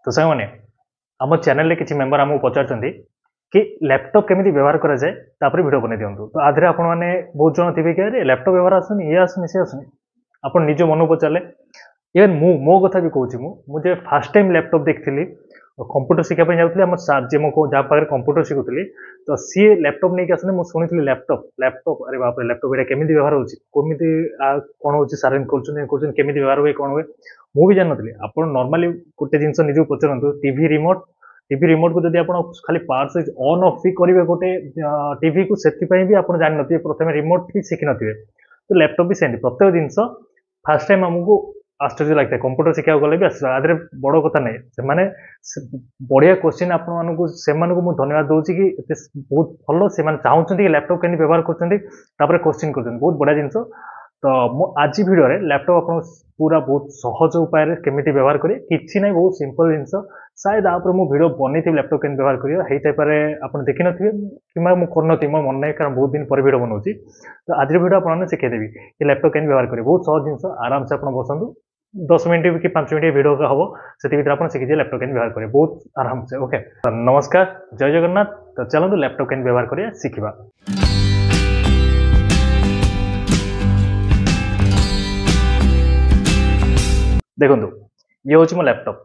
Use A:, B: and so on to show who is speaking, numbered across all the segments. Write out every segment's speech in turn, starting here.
A: तो सामने आम चैनल किसी मेम्बर आमको पचार कि लैपटॉप केमी व्यवहार करा जाए तापर वीडियो बन दिंतु तो आधे आपण मैंने बहुत जन थे कि अरे लैपटॉप व्यवहार आसुनी ये आसुनी सी आसुनी आप निज मन पचारे इवेन मो कथा भी कहूँ मुझे फास्ट टाइम लैपटॉप देखी कंप्यूटर शिखापी जाऊँगी आम सार जी मो जहाँ पाखे कंप्यूटर शिखुली तो सी लैपटॉप नहीं आसने मुझे शुणी लैपटॉप लैपटॉप अरे बाप रे लैपटॉप ये केमी व्यवहार होमी कौन हो सारे करमी व्यवहार हुए कौन हुए मुझे जान नी आप नॉर्मली गोटे जिन निजी पचारतु टीवी रिमोट को जब आप खाली पावर स्विच ऑन ऑफ भी करेंगे गोटे टीवी को से भी आप जान नी प्रथम रिमोट भी शिखी थे तो लैपटॉप भी सेम प्रत्येक जिनस फास्ट टाइम आमको आश्चर्य लगता है कंप्यूटर शिखा गले भी आश्चर्य बड़ कथा नहीं से बढ़िया क्वेश्चन आपको धन्यवाद दूसरी कि बहुत भल से चाहते कि लैपटॉप के व्यवहार कर क्वेश्चन कर बहुत बढ़िया जिनस तो आज भिडियो लैपटॉप आप पूरा बहुत सहज उपाय केमी व्यवहार करें कि ना बहुत सिंपल जिनस शायद आप भिडियो बनी थी लैपटॉप के व्यवहार करें आप देखी नी कि कर मो मन नहीं कारण बहुत दिन पर भिडियो बनाऊँगी तो आज भिडियो आपने शिखेदेवी कि लैपटॉप के व्यवहार करें बहुत सहज जिनस आराम से आप बसतु 10 मिनट कि 5 मिनट वीडियो का हम से आप शिखी लैपटॉप के व्यवहार करें बहुत आराम से ओके तो नमस्कार जय जगन्नाथ तो चलते लैपटॉप के व्यवहार करें शिखा देखो ये हूँ मो लैपटॉप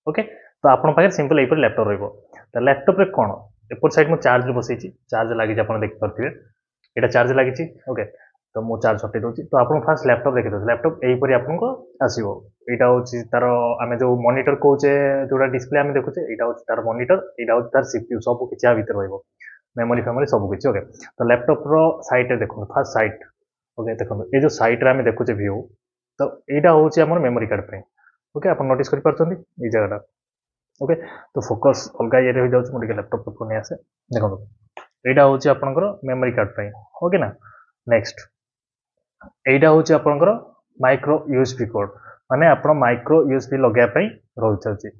A: ओके तो आपन पाखे सिंपल यही लैपटॉप रही लैपटॉप रे कौन एपट साइड मुझे चार्ज बसई चार्ज लगी आप देखिपे यहाँ चार्ज लगी ओके तो मो चार्ज हटे दूसरी तो आप फास्ट लैपटॉप देखी दे लैपटॉप यहीपरि आपको आसो यहाँ हूँ तार आम जो मॉनिटर कौचे जोड़ा डिस्प्ले आम देखुचे यहाँ हूँ तार मॉनिटर यहाँ हूँ तार सीपीयू सब किसी आ भर मेमोरी फेमोरी सब किसी ओके तो लैपटॉप साइड देखो फास्ट साइड ओके देखो ये जो साइड आम देखुचे व्यू तो यहाँ हूँ आम मेमोरी कार्ड ओके आप नोटिस कर जगह ओके तो फोकस अलग ये हो जाऊँ मुझे लैपटॉप को नहीं आसे देखो यहाँ हूँ आपंकर मेमोरी कार्ड ओके ना नेक्स्ट यहाँ हूँ आपंकर माइक्रो यूएसबी कोड माने आप माइक्रो यूएसबी लगाई रही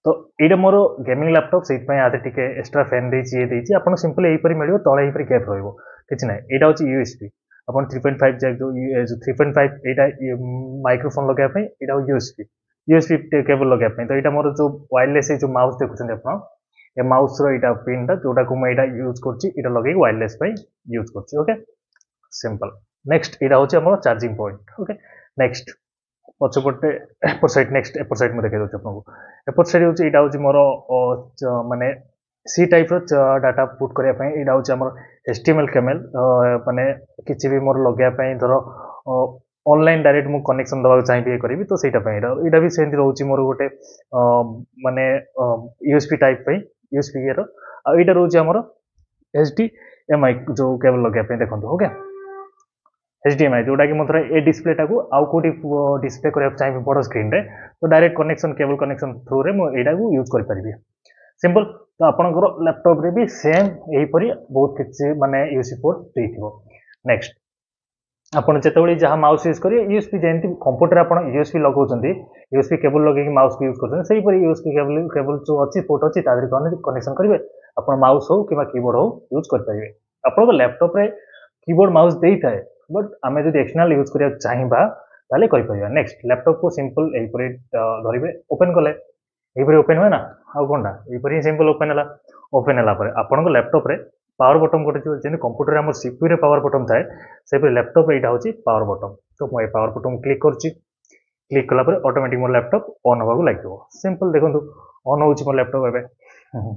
A: तो ये मोर गेमिंग लैपटॉप से आधे टे एक्सट्रा फैन देती आप सिंपल यहीपरि मिले तले यहीपरि गैप रही ना यहाँ हूँ यूएसबी आप 3.5 जैक जो 3.5 यहाँ माइक्रोफोन लगाई यहाँ हूँ यूएसबी केबल लगाई तो यहाँ मोर जो वायरलेस जो माउस देखुं आप ये माउस रा पिनटा जोटा को मुझे यूज कर लगे वायरलेस यूज कर सिंपल नेक्स्ट यहाँ हूँ आम चार्जिंग पॉइंट ओके नेक्स्ट पछपटे एपट साइड नेक्स्ट एपट साइड में देखा आपको एपट साइड हूँ यहाँ हूँ मोर माने सी टाइप डाटा पुट करने यहाँ हूँ आम HTML केमेल माने किसी भी मोर लगाई धर ऑनलाइन डायरेक्ट मु कनेक्शन दवा चाहिए करी तो सहीटा भी सेमती रोचे मोर गोटे माने यूएसबी टाइप यूएसबी ये यहाँ रोचे आमर HDMI जो केबल लगाई देखो ओके HDMI जोटा कि मतलब ये डिस्प्लेटा को आउ कौटी डिस्प्ले करने चाहिए बड़ स्क्रीन रे तो direct connection cable connection through रे मुझे यूज करें सिंपल तो आपंकर लैपटॉप रे भी सेम यहीपरि बहुत किसी माने यूएसबी पोर्ट देथिबो नेक्स्ट आपन जेतेबेले जहाँ माउस यूज करेंगे यूएसबी जमी कंप्यूटर आप यूएसबी लगाउछन्ती यूएसबी केबल लगे माउस भी यूज कर सही यूएसबी केबल जो अच्छी पोर्ट अच्छी कनेक्शन करेंगे आप माउस हो कि कीबोर्ड हो यूज करेंगे आप लैपटॉप रे कीबोर्ड माउस दे थाए बट आम जो एक्सटर्नल यूज करा चाहिए करें नेक्स्ट लैपटॉप को सिंपल यहीपरि धरवे ओपन कले यहीपरि ओपन हुए ना आउ कौनटा यहीपरि सिंपल ओपन है ओपन है आपन लैपटॉप रे पावर बटन गोटे जमी कंप्यूटर आम सीपीयू पावर बटन थाए से लैपटॉप यहाँ हूँ पावर बटन तो मुझे पावर बटन क्लिक क्लिक कलापर ऑटोमेटिक मोर लैपटॉप ऑन होगा लगे सिंपल देखो ऑन हो मोर लैपटॉप एवं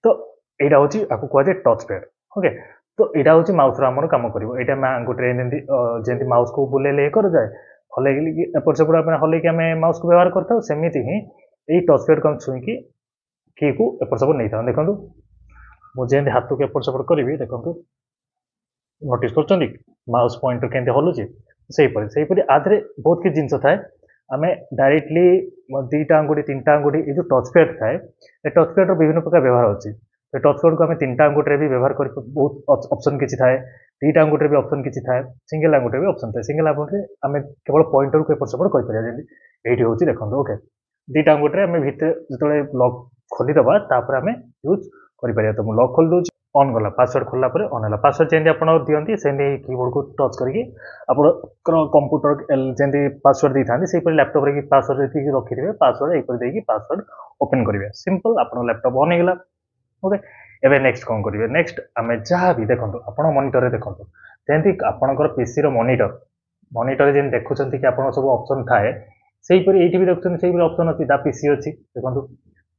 A: तो यहाँ हूँ आपको कहुए टच पैड ओके तो यहाँ हूँ माउस आम कम कर गोटे जमी माउस को बुले कर जाए हल एपट सेपट हल आम माउस को व्यवहार करता सेमती ही यही टच पैड को छुईकी की को एपट सेपट नहीं था देखो मुझे हाथ को एपट सेपट करी देखो नोटिस कर माउस पॉइंटर के हलुची से आधे बहुत किसी जिनस थाए आम डायरेक्टली 2टा आंगुठी 3टा आंगुठी ये जो टच पैड थाए ये टच पैड विभिन्न प्रकार व्यवहार अच्छी तो टच पैड को आम 3टा आंगुठी भी व्यवहार कर बहुत ऑप्शन किसी थाए 2टा आंगुठी भी ऑप्शन किसी थाए सिंगल आंगुठी भी ऑप्शन थाए सिंगल आंगुठी आम केवल पॉइंटर को एपट सेपट कर ये हूँ देखो ओके 2टा आंगुठी आम भितर जो लॉक खोलीदबा आम यूज कर तो मुझे लॉक खोल दूँ ऑन गला पासवर्ड खोलला पर ऑन है पासवर्ड जमी आप दिखती से कीबोर्ड को टच करके आप कंप्यूटर जमी पासवर्ड दी था से लैपटॉप रे पासवर्ड जी रखिथे पासवर्ड यही पासवर्ड ओपन करेंगे सिंपल आप लैपटॉप ऑन होगा ओके एवं नेक्स्ट कौन करेंगे नेक्स्ट आम जहाँ भी देखो आप मॉनिटर देखो जमी आपंकर पीसी मॉनिटर मॉनिटर जमी देखुं कि आप सब ऑप्शन थाए से ये भी देखते से ऑप्शन अच्छी दा पीसी अच्छी देखो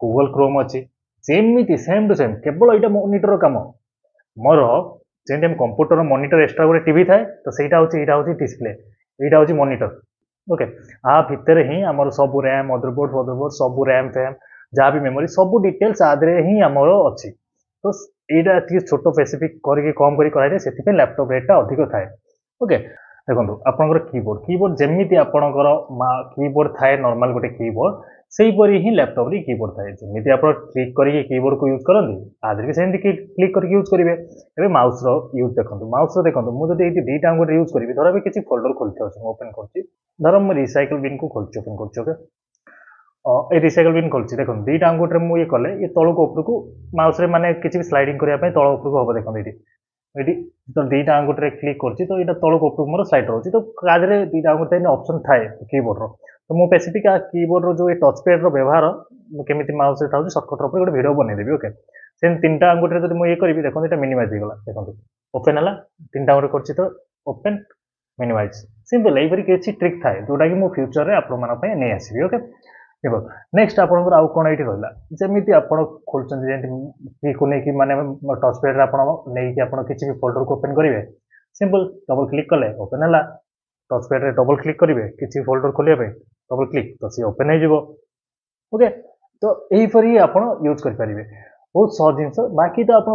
A: गूगल क्रोम अच्छी सेमती सेम टू सेम केवल यहाँ मॉनिटर काम मोर जमी कंप्यूटर मॉनिटर एक्स्ट्रा गोटे टीवी थाए तो सहीटा हूँ डिस्प्ले यहाँ हूँ मॉनिटर ओके आ भितर ही आमर सब रैम मदरबोर्ड सब रैम फैम जहाँ भी मेमोरी सब डिटेल्स आदि ही आमर अच्छी तो यहाँ छोट स्पेसिफिक करके कम कर से लैपटॉप रेटा अधिक थाए ओके देखो आपंकर कीबोर्ड जमी आपंकर कीबोर्ड थाए नॉर्मल गोटे कीबोर्ड से ही लैपटॉप रे कीबोर्ड थाए जमी आप क्लिक करके कीबोर्ड को यूज करते आदि भी सेमती क्लिक करके यूज करेंगे ए माउस यूज देखो माउस देखो मुझे ये दुईटा गोटे यूज करी धर भी किसी फोल्डर खोलते ओपन कर धर मुझे रिसाइकल बिन को खोलुच्छी ओपन कर रिसाइकल बिन खोलुच्छी देखो दुईटा गोटे मुझे ये कले ये तौक उपरको माउस रे माने किसी भी स्लाइडिंग करने तौक उपरको हम देखो ये तो दुईटा आंगुठे क्लिक कर तो यहाँ तौक उपरको मोर स्लाइड रोचे तो कादे दुईटा आंगुठे ऑप्शन थाए कीबोर्ड तो मुझे स्पेसिफिक कीबोर्ड जो टच पैड व्यवहार केमी माउस था सर्टकट गोटे वीडियो बनईदेवी ओके से तीन टा आंगुठे जब मुझे करी देखो यहाँ मिनिमाइज होगा देखो ओपन है तीन टा गोटे कर ओपन मिनिमाइज सिंपल यहीपरि किसी ट्रिक थाए जोटा कि मुझे फ्यूचर में नहीं आसबि ओके देखो नेक्स्ट आपंकर आउ कौन ये रहा जमी आप खोलते को लेकिन माने टच पैड आप किसी भी फोल्डर को ओपन करेंगे सिंपल डबल क्लिक कले ओपन है टच पैड डबल क्लिक करेंगे किसी फोल्डर खोलिया डबल क्लिक तो सी ओपन हो ओके तो यहीपरि आप यूज करेंगे बहुत सहज जिन बाकी तो आप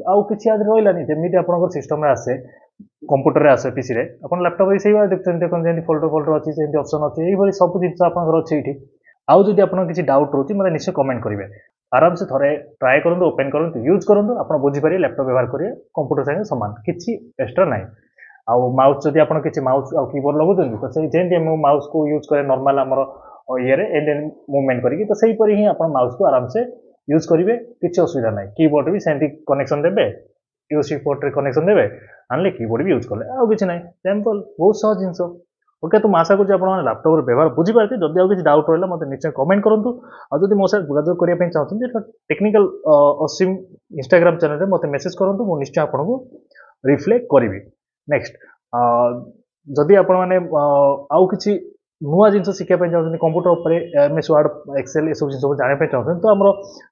A: आउ कि रही जमी आप सिस्टम आसे कंप्यूटर आसे पीसी रे आप लैपटॉप से देखते देखते फोल्डर फोल्डर अच्छी ऑप्शन अच्छी यही सब जिन अच्छी ये आउ जदि आप किसी डाउट रोचे मतलब निश्चय कमेंट करेंगे आराम से थोड़े ट्राए करूँ ओपन करूँ यूज करूँ आप बुझीपारे लैपटॉप व्यवहार करेंगे कंप्यूटर साइंस सामान किसी एक्सट्रा ना आउ माउस जदि आप किसी माउस आ कीबोर्ड लगुच तो जमी माउस को यूज करे नॉर्मल आमर ये मूवमेंट करी तो सहीपरि ही आप माउस को आराम से यूज करेंगे किसी असुविधा ना कीबोर्ड भी सेमती कनेक्शन देवे यूएसबी पोर्ट रे कनेक्शन देवे आनले कीबोर्ड भी यूज कले आउ किसी ना सिंपल बहुत सहज जिन ओके तो आशा करूँ आप लैपटॉप व्यवहार बुझीपारे जब आगे डाउट रहा मतलब निश्चय कमेंट करूँ और जब मो सहित जोगाजोग करने चाहते टेक्निकल असीम इंस्टाग्राम चैनल में मत मेसेज करूँ मुझे निश्चय आपको रिप्लाई करी नेक्स्ट जदि आप आउ कि नुआ जिन शिखापी चाहते कंप्यूटर उपर एमएस वर्ड एक्सेल ये सब जिन जानापी चाहते तो आम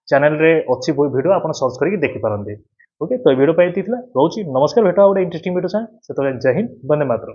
A: चैनल रे अच्छी वीडियो आप सर्च करके देखिपारती ओके तो वीडियो पाई रोचे नमस्कार भेट गोटे इंटरेस्टिंग वीडियो से जय हिंद वंदे मातरम।